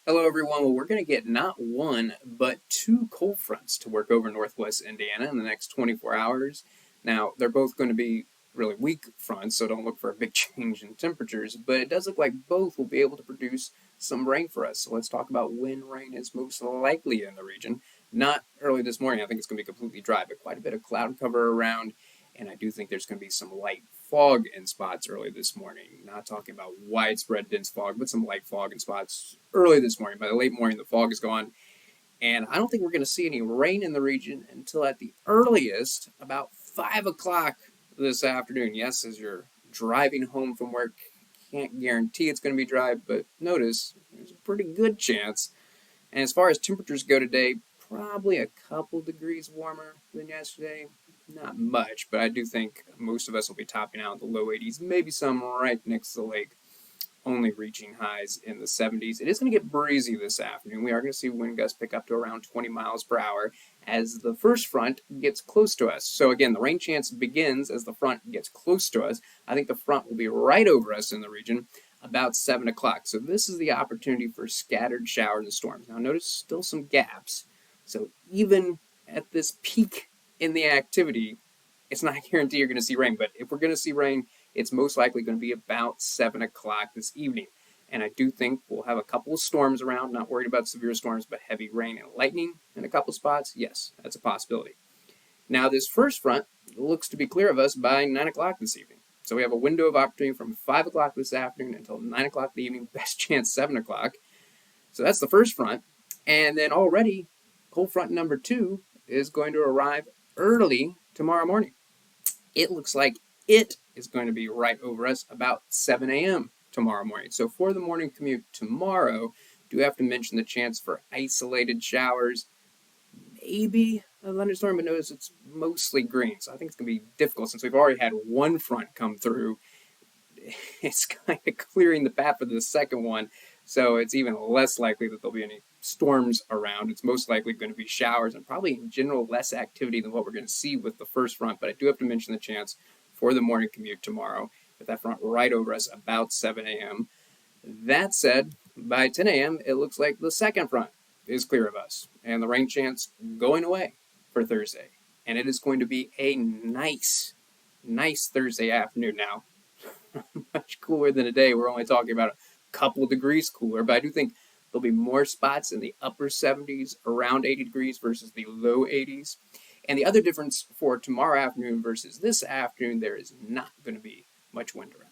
Hello, everyone. Well, we're going to get not one, but two cold fronts to work over northwest Indiana in the next 24 hours. Now, they're both going to be really weak fronts, so don't look for a big change in temperatures, but it does look like both will be able to produce some rain for us. So let's talk about when rain is most likely in the region. Not early this morning, I think it's going to be completely dry, but quite a bit of cloud cover around, and I do think there's going to be some light fog in spots early this morning. Not talking about widespread dense fog, but some light fog in spots early this morning. By the late morning, the fog is gone. And I don't think we're going to see any rain in the region until at the earliest about 5 o'clock this afternoon. Yes, as you're driving home from work, can't guarantee it's going to be dry, but notice there's a pretty good chance. And as far as temperatures go today, probably a couple degrees warmer than yesterday. Not much, but I do think most of us will be topping out in the low 80s, maybe some right next to the lake, only reaching highs in the 70s. It is going to get breezy this afternoon. We are going to see wind gusts pick up to around 20 miles per hour as the first front gets close to us. So again, the rain chance begins as the front gets close to us. I think the front will be right over us in the region about 7 o'clock. So this is the opportunity for scattered showers and storms. Now notice still some gaps. So even at this peak in the activity, it's not a guarantee you're going to see rain. But if we're going to see rain, it's most likely going to be about 7 o'clock this evening. And I do think we'll have a couple of storms around, not worried about severe storms, but heavy rain and lightning in a couple spots. Yes, that's a possibility. Now, this first front looks to be clear of us by 9 o'clock this evening. So we have a window of opportunity from 5 o'clock this afternoon until 9 o'clock in the evening, best chance 7 o'clock. So that's the first front. And then already, cold front number 2 is going to arrive early tomorrow morning. It looks like it is going to be right over us about 7 a.m. tomorrow morning. So for the morning commute tomorrow, do have to mention the chance for isolated showers, maybe a thunderstorm, but notice it's mostly green. So I think it's going to be difficult since we've already had one front come through. It's kind of clearing the path for the second one. So it's even less likely that there'll be any storms around. It's most likely going to be showers and probably in general less activity than what we're going to see with the first front. But I do have to mention the chance for the morning commute tomorrow with that front right over us about 7 a.m. That said, by 10 a.m., it looks like the second front is clear of us and the rain chance going away for Thursday. And it is going to be a nice Thursday afternoon now. Much cooler than today. We're only talking about a couple degrees cooler, but I do think there'll be more spots in the upper 70s, around 80 degrees versus the low 80s. And the other difference for tomorrow afternoon versus this afternoon, there is not going to be much wind around.